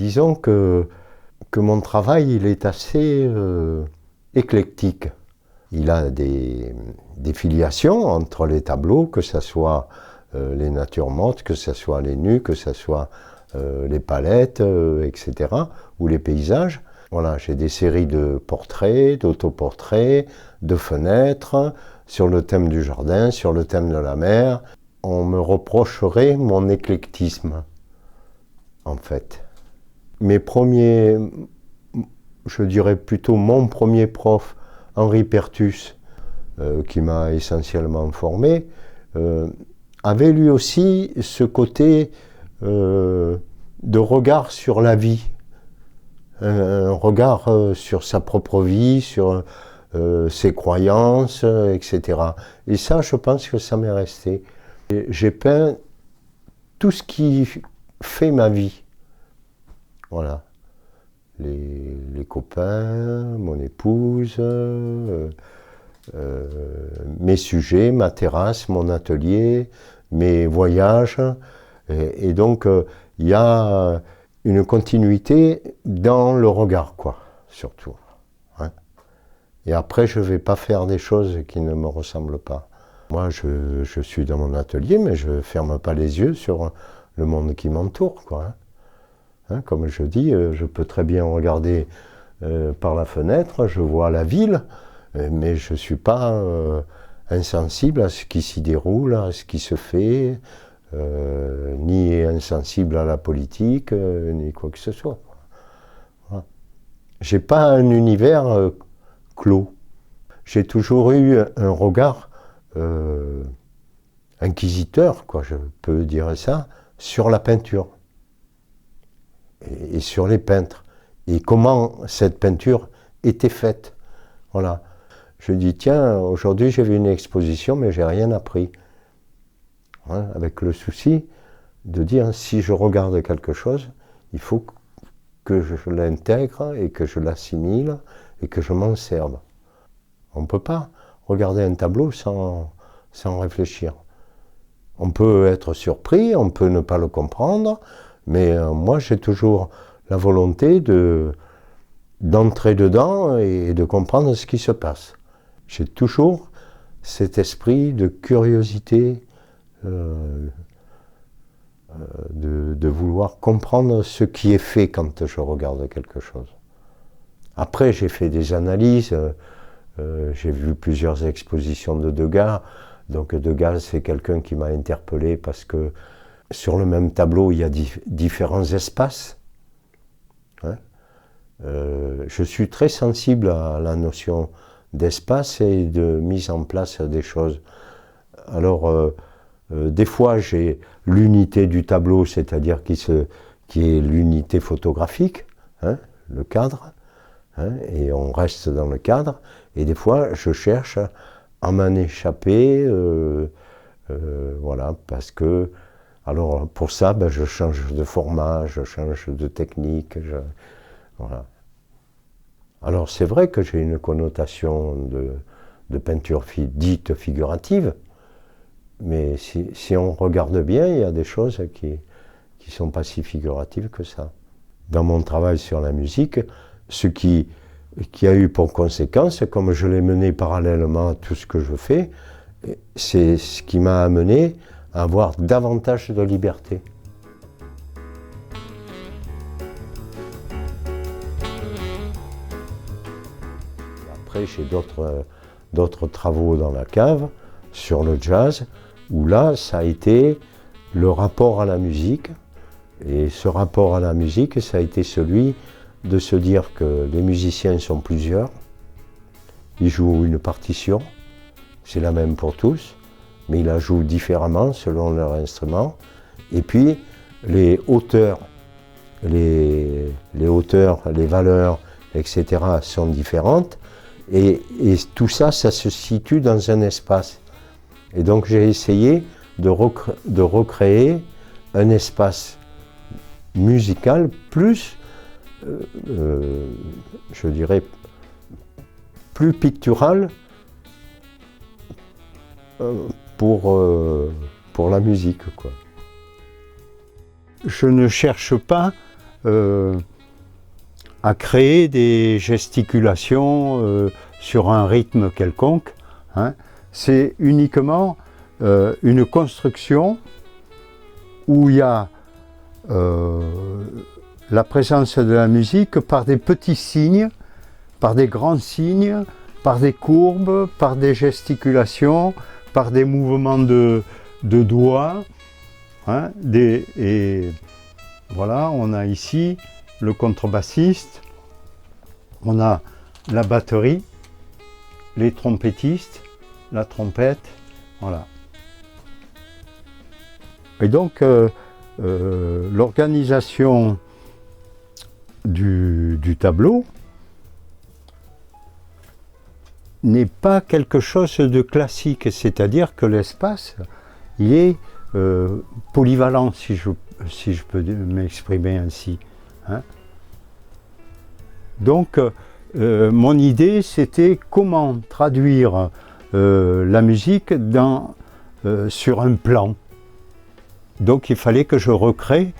Disons que mon travail, il est assez éclectique. Il a des filiations entre les tableaux, que ce soit les natures mortes, que ce soit les nus, que ce soit les palettes, etc., ou les paysages. Voilà, j'ai des séries de portraits, d'autoportraits, de fenêtres, sur le thème du jardin, sur le thème de la mer. On me reprocherait mon éclectisme, en fait. Mes premiers, je dirais plutôt mon premier prof, Henri Pertus, qui m'a essentiellement formé, avait lui aussi ce côté de regard sur la vie, un regard sur sa propre vie, sur ses croyances, etc. Et ça, je pense que ça m'est resté. J'ai peint tout ce qui fait ma vie. Voilà. Les copains, mon épouse, mes sujets, ma terrasse, mon atelier, mes voyages. Et donc, il y a une continuité dans le regard, quoi, surtout. Hein. Et après, je ne vais pas faire des choses qui ne me ressemblent pas. Moi, je suis dans mon atelier, mais je ne ferme pas les yeux sur le monde qui m'entoure, quoi. Hein. Hein, comme je dis, je peux très bien regarder par la fenêtre, je vois la ville, mais je ne suis pas insensible à ce qui s'y déroule, à ce qui se fait, ni insensible à la politique, ni quoi que ce soit. Voilà. Je n'ai pas un univers clos. J'ai toujours eu un regard inquisiteur, quoi, je peux dire ça, sur la peinture et sur les peintres, et comment cette peinture était faite. Voilà. Je dis, tiens, aujourd'hui j'ai vu une exposition, mais j'ai rien appris. Hein, avec le souci de dire, si je regarde quelque chose, il faut que je l'intègre et que je l'assimile et que je m'en serve. On ne peut pas regarder un tableau sans réfléchir. On peut être surpris, on peut ne pas le comprendre, mais moi j'ai toujours la volonté d'entrer dedans et de comprendre ce qui se passe. J'ai toujours cet esprit de curiosité, de vouloir comprendre ce qui est fait quand je regarde quelque chose. Après, j'ai fait des analyses, j'ai vu plusieurs expositions de Degas. Donc Degas, c'est quelqu'un qui m'a interpellé parce que sur le même tableau, il y a différents espaces. Hein. Je suis très sensible à la notion d'espace et de mise en place des choses. Alors, des fois, j'ai l'unité du tableau, c'est-à-dire qui est l'unité photographique, hein, le cadre, hein, et on reste dans le cadre. Et des fois, je cherche à m'en échapper, voilà, parce que, alors pour ça, ben, je change de format, je change de technique, voilà. Alors c'est vrai que j'ai une connotation de peinture dite figurative, mais si on regarde bien, il y a des choses qui ne sont pas si figuratives que ça. Dans mon travail sur la musique, ce qui a eu pour conséquence, comme je l'ai mené parallèlement à tout ce que je fais, c'est ce qui m'a amené à avoir davantage de liberté. Après, j'ai d'autres travaux dans la cave sur le jazz, où là, ça a été le rapport à la musique. Et ce rapport à la musique, ça a été celui de se dire que les musiciens sont plusieurs, ils jouent une partition, c'est la même pour tous, mais ils la jouent différemment selon leur instrument. Et puis les hauteurs, les valeurs, etc. sont différentes. Et tout ça, ça se situe dans un espace. Et donc j'ai essayé de recréer un espace musical plus, je dirais, plus pictural pour la musique, quoi. Je ne cherche pas à créer des gesticulations sur un rythme quelconque, hein. C'est uniquement une construction où il y a la présence de la musique par des petits signes, par des grands signes, par des courbes, par des gesticulations, par des mouvements de doigts, hein, et voilà, on a ici le contrebassiste, on a la batterie, les trompettistes, la trompette, voilà. Et donc l'organisation du tableau n'est pas quelque chose de classique, c'est-à-dire que l'espace, il est polyvalent, si je peux m'exprimer ainsi, hein. Donc, mon idée, c'était comment traduire la musique sur un plan. Donc, il fallait que je recrée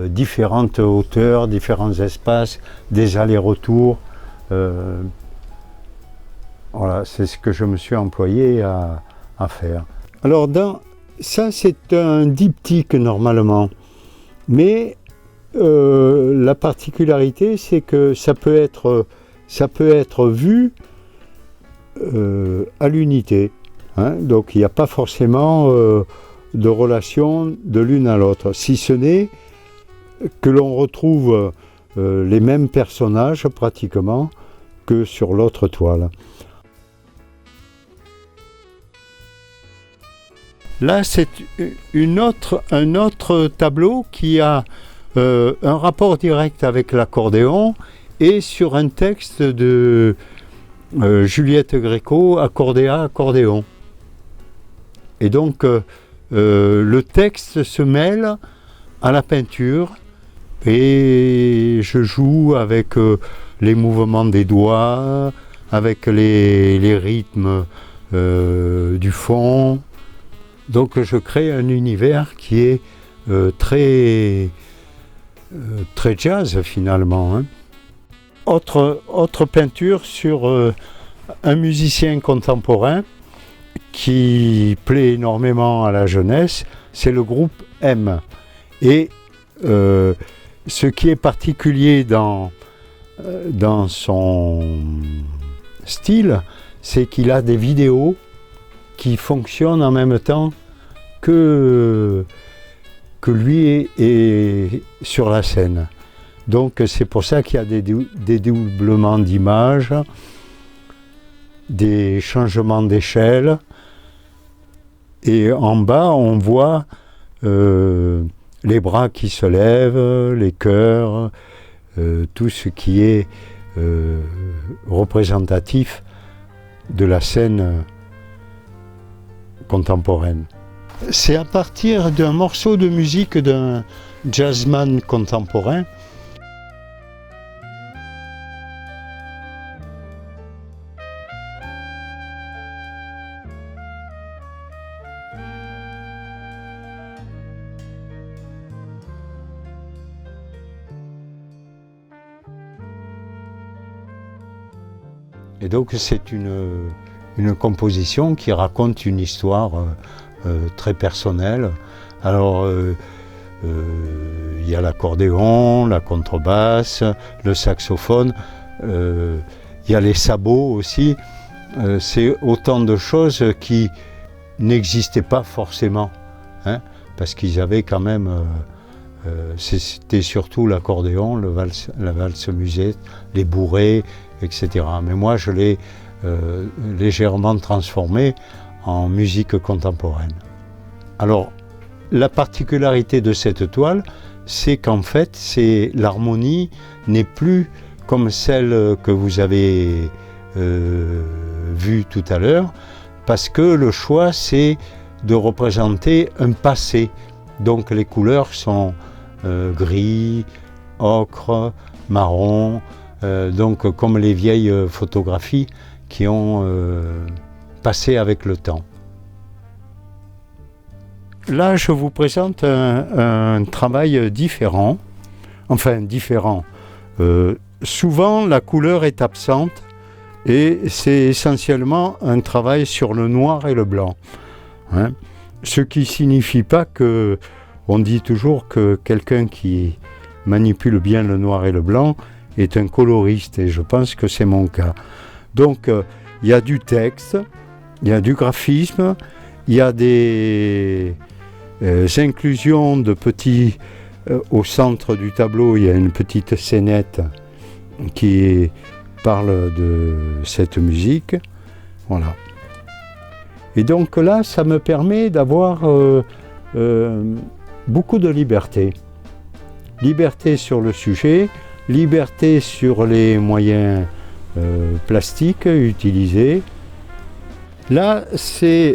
différentes hauteurs, différents espaces, des allers-retours. Voilà, c'est ce que je me suis employé à faire. Alors, ça, c'est un diptyque normalement, mais la particularité, c'est que ça peut être vu à l'unité, hein. Donc, il n'y a pas forcément de relation de l'une à l'autre, si ce n'est que l'on retrouve les mêmes personnages pratiquement que sur l'autre toile. Là, c'est un autre tableau qui a un rapport direct avec l'accordéon et sur un texte de Juliette Gréco, Accordéa, accordéon. Et donc, le texte se mêle à la peinture et je joue avec les mouvements des doigts, avec les rythmes du fond. Donc je crée un univers qui est très jazz finalement, hein. Autre peinture sur un musicien contemporain qui plaît énormément à la jeunesse, c'est le groupe M. Et ce qui est particulier dans son style, c'est qu'il a des vidéos qui fonctionnent en même temps que lui est sur la scène. Donc c'est pour ça qu'il y a des dédoublements d'images, des changements d'échelle, et en bas on voit les bras qui se lèvent, les cœurs, tout ce qui est représentatif de la scène contemporaine. C'est à partir d'un morceau de musique d'un jazzman contemporain. Et donc c'est une composition qui raconte une histoire très personnelle. Alors il y a l'accordéon, la contrebasse, le saxophone, il y a les sabots aussi. C'est autant de choses qui n'existaient pas forcément, hein, parce qu'ils avaient quand même, c'était surtout l'accordéon, la valse musette, les bourrées, etc. Mais moi je l'ai légèrement transformé en musique contemporaine. Alors la particularité de cette toile, c'est qu'en fait l'harmonie n'est plus comme celle que vous avez vue tout à l'heure, parce que le choix c'est de représenter un passé. Donc les couleurs sont gris, ocre, marron, donc comme les vieilles photographies qui ont passé avec le temps. Là, je vous présente un travail différent, enfin différents. Souvent, la couleur est absente et c'est essentiellement un travail sur le noir et le blanc. Hein. Ce qui signifie pas que, on dit toujours que quelqu'un qui manipule bien le noir et le blanc est un coloriste, et je pense que c'est mon cas. Donc, il y a du texte, il y a du graphisme, il y a des inclusions de petits... au centre du tableau, il y a une petite scénette qui parle de cette musique. Voilà. Et donc là, ça me permet d'avoir beaucoup de liberté. Liberté sur le sujet, liberté sur les moyens plastiques utilisés. Là, c'est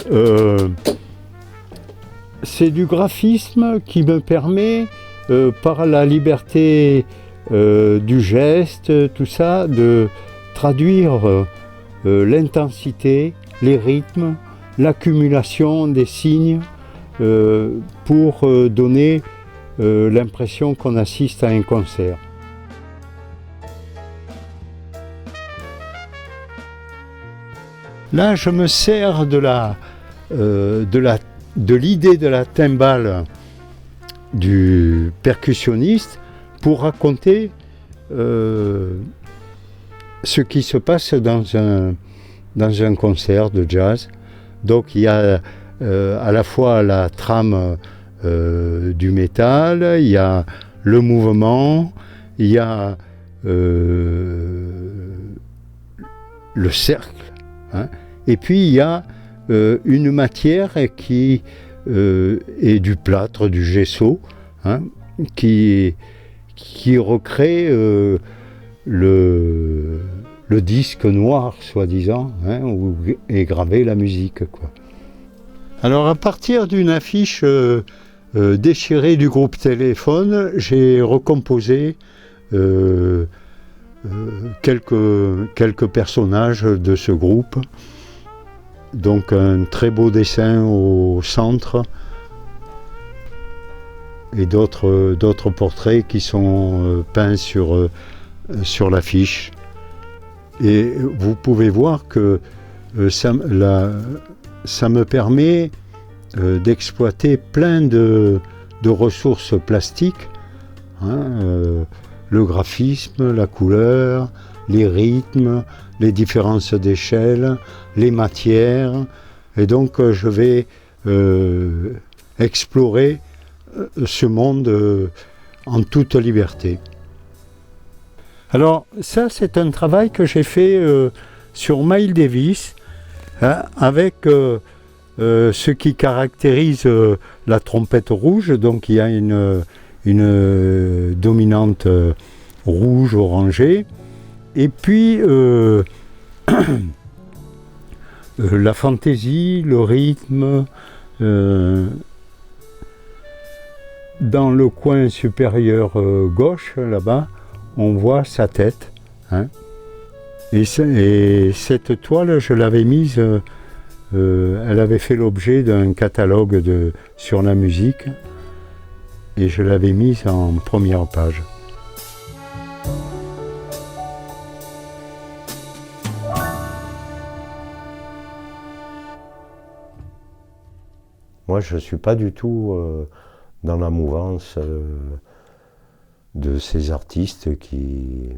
du graphisme qui me permet, par la liberté du geste, tout ça, de traduire l'intensité, les rythmes, l'accumulation des signes pour donner l'impression qu'on assiste à un concert. Là, je me sers de l'idée de la timbale du percussionniste pour raconter ce qui se passe dans un concert de jazz. Donc il y a à la fois la trame du métal, il y a le mouvement, il y a le cercle, hein, et puis il y a une matière qui est du plâtre, du gesso, hein, qui recrée le disque noir, soi-disant, hein, où est gravée la musique, quoi. Alors, à partir d'une affiche déchirée du groupe Téléphone, j'ai recomposé quelques personnages de ce groupe. Donc, un très beau dessin au centre et d'autres portraits qui sont peints sur l'affiche. Et vous pouvez voir que ça me permet d'exploiter plein de ressources plastiques, hein, le graphisme, la couleur, les rythmes, les différences d'échelle, les matières. Et donc je vais explorer ce monde en toute liberté. Alors ça, c'est un travail que j'ai fait sur Miles Davis, hein, avec ce qui caractérise la trompette rouge. Donc il y a une dominante rouge orangée, et puis la fantaisie, le rythme. Dans le coin supérieur gauche, là-bas, on voit sa tête, hein. Et cette toile, je l'avais mise, elle avait fait l'objet d'un catalogue sur la musique, et je l'avais mise en première page. Moi, je ne suis pas du tout dans la mouvance de ces artistes qui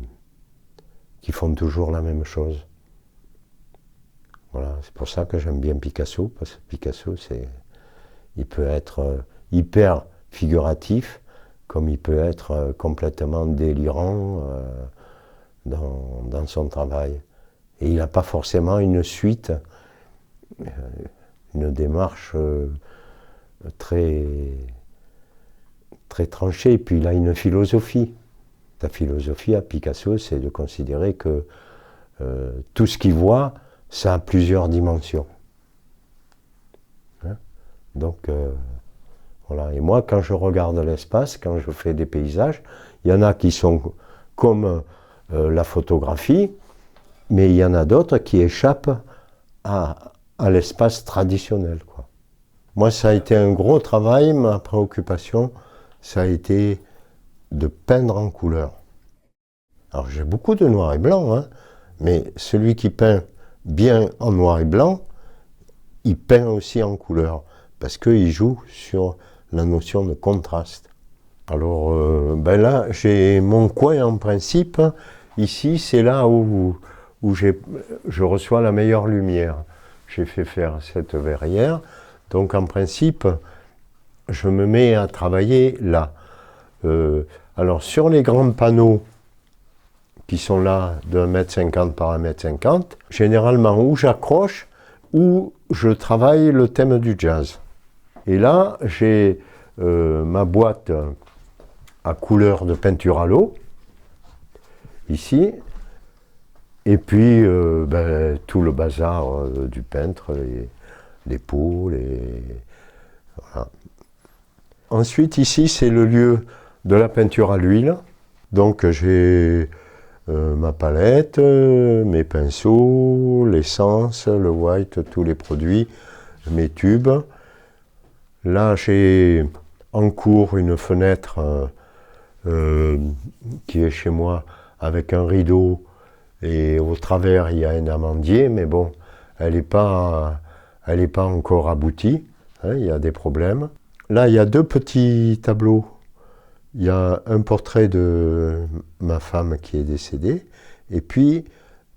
font toujours la même chose. Voilà, c'est pour ça que j'aime bien Picasso, parce que Picasso, il peut être hyper figuratif, comme il peut être complètement délirant dans son travail. Et il n'a pas forcément une suite, une démarche très tranchée. Et puis il a une philosophie. La philosophie à Picasso, c'est de considérer que tout ce qu'il voit, ça a plusieurs dimensions. Hein? Donc, voilà. Et moi, quand je regarde l'espace, quand je fais des paysages, il y en a qui sont comme la photographie, mais il y en a d'autres qui échappent à l'espace traditionnel, quoi. Moi, ça a été un gros travail, ma préoccupation, ça a été de peindre en couleur. Alors j'ai beaucoup de noir et blanc, hein, mais celui qui peint bien en noir et blanc, il peint aussi en couleur, parce qu'il joue sur la notion de contraste. Alors ben là, j'ai mon coin en principe, ici c'est là où je reçois la meilleure lumière. J'ai fait faire cette verrière, donc en principe, je me mets à travailler là. Alors sur les grands panneaux qui sont là de 1,50 m par 1,50 m, généralement où j'accroche, où je travaille le thème du jazz. Et là, j'ai ma boîte à couleur de peinture à l'eau, ici, et puis ben, tout le bazar du peintre, les pots, voilà. Ensuite, ici, c'est le lieu de la peinture à l'huile. Donc, j'ai ma palette, mes pinceaux, l'essence, le white, tous les produits, mes tubes. Là, j'ai en cours une fenêtre qui est chez moi avec un rideau et au travers, il y a un amandier, mais bon, elle n'est pas encore aboutie, hein, il y a des problèmes. Là, il y a deux petits tableaux. Il y a un portrait de ma femme qui est décédée, et puis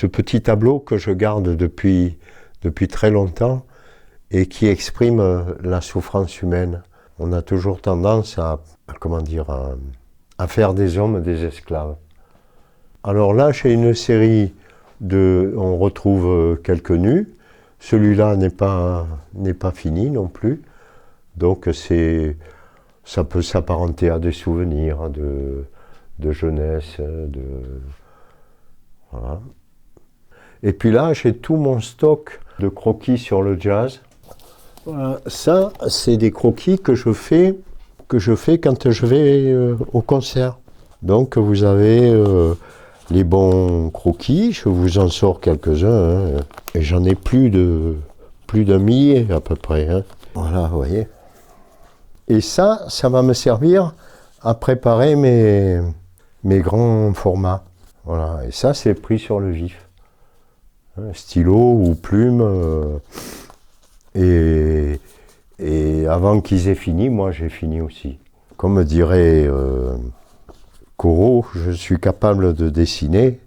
ce petit tableau que je garde depuis très longtemps et qui exprime la souffrance humaine. On a toujours tendance à faire des hommes des esclaves. Alors là, j'ai une série on retrouve quelques nus. Celui-là n'est pas fini non plus, donc ça peut s'apparenter à des souvenirs de jeunesse, voilà. Et puis là, j'ai tout mon stock de croquis sur le jazz. Voilà. Ça, c'est des croquis que je fais quand je vais au concert. Donc vous avez les bons croquis, je vous en sors quelques-uns, hein, et j'en ai plus d'un millier à peu près, hein. Voilà, vous voyez. Et ça va me servir à préparer mes grands formats. Voilà. Et ça, c'est pris sur le vif. Stylo ou plume. Et avant qu'ils aient fini, moi j'ai fini aussi. Comme dirait Corot, je suis capable de dessiner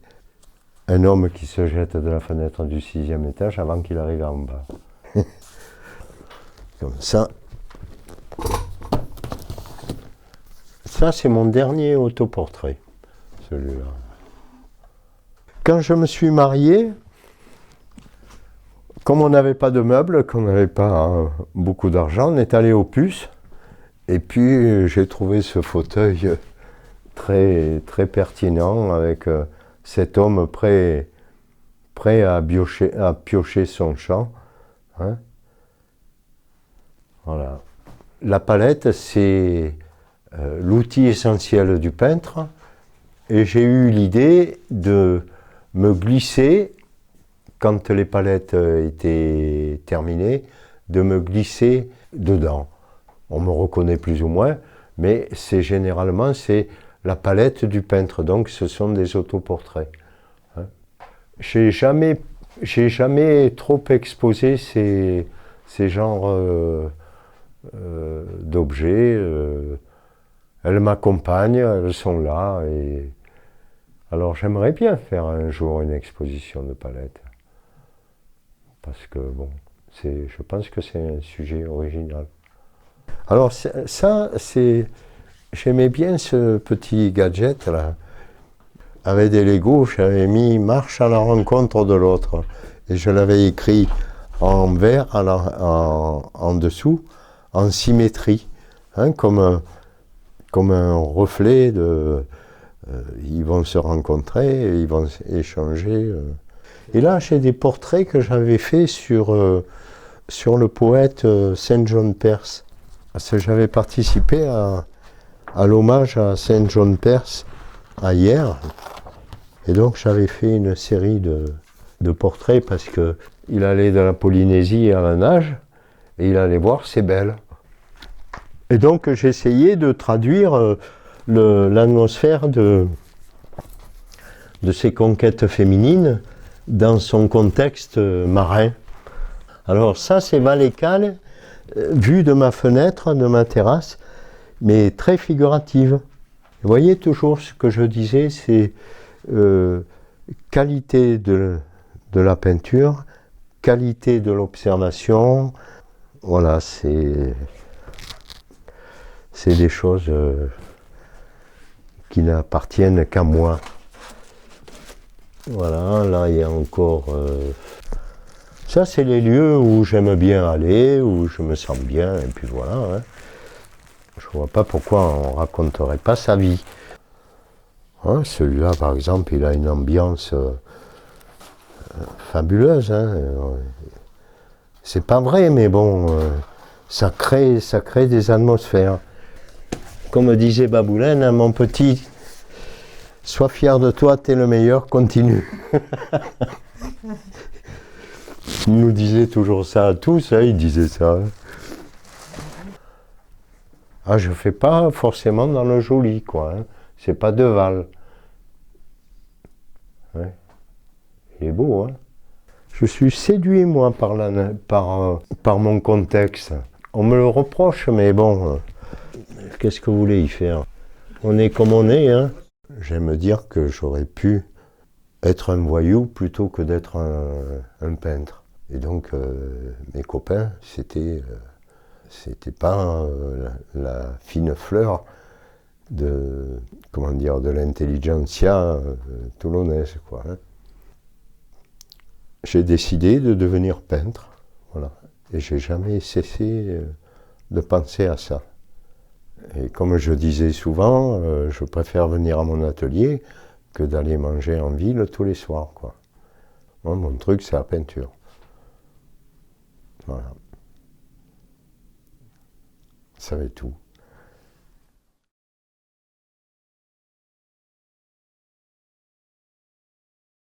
un homme qui se jette de la fenêtre du 6e étage avant qu'il arrive en bas. Comme ça. Ça, c'est mon dernier autoportrait, celui-là. Quand je me suis marié, comme on n'avait pas de meubles, qu'on n'avait pas beaucoup d'argent, on est allé aux puces. Et puis, j'ai trouvé ce fauteuil très, très pertinent avec cet homme prêt à piocher son champ. Hein. Voilà. La palette, c'est l'outil essentiel du peintre, et j'ai eu l'idée de me glisser, quand les palettes étaient terminées, de me glisser dedans. On me reconnaît plus ou moins, mais généralement c'est la palette du peintre, donc ce sont des autoportraits. Hein. J'ai jamais trop exposé ces genres d'objets. Elles m'accompagnent, elles sont là. Et alors j'aimerais bien faire un jour une exposition de palettes. Parce que bon, je pense que c'est un sujet original. Alors ça, j'aimais bien ce petit gadget là. Avec des Legos, j'avais mis « Marche à la rencontre de l'autre ». Et je l'avais écrit en vert en dessous, en symétrie, hein, comme un reflet ils vont se rencontrer, ils vont échanger. Et là, j'ai des portraits que j'avais faits sur le poète Saint John Perse. Parce que j'avais participé à l'hommage à Saint John Perse hier. Et donc, j'avais fait une série de portraits parce qu'il allait de la Polynésie à la nage et il allait voir ces belles. Et donc, j'essayais de traduire l'atmosphère de ces conquêtes féminines dans son contexte marin. Alors ça, c'est Val-les-Cales, vu de ma fenêtre, de ma terrasse, mais très figurative. Vous voyez toujours ce que je disais, c'est qualité de la peinture, qualité de l'observation. Voilà, c'est des choses qui n'appartiennent qu'à moi. Voilà, là il y a encore... ça, c'est les lieux où j'aime bien aller, où je me sens bien, et puis voilà. Hein. Je vois pas pourquoi on raconterait pas sa vie. Hein, celui-là, par exemple, il a une ambiance fabuleuse. Hein. C'est pas vrai, mais bon, ça crée des atmosphères. Comme disait Baboulène, hein, mon petit, sois fier de toi, t'es le meilleur, continue. Il nous disait toujours ça à tous, hein, il disait ça. Ah, je fais pas forcément dans le joli, quoi. Hein. C'est pas de Val. Ouais. Il est beau, hein. Je suis séduit, moi, par mon contexte. On me le reproche, mais bon, qu'est-ce que vous voulez y faire? On est comme on est, hein. J'aime dire que j'aurais pu être un voyou plutôt que d'être un peintre. Et donc, mes copains, c'était pas la fine fleur de, comment dire, de l'intelligentsia toulonnaise, quoi. Hein. J'ai décidé de devenir peintre, voilà. Et j'ai jamais cessé de penser à ça. Et comme je disais souvent, je préfère venir à mon atelier que d'aller manger en ville tous les soirs, quoi. Moi, mon truc, c'est la peinture. Voilà. Ça va être tout.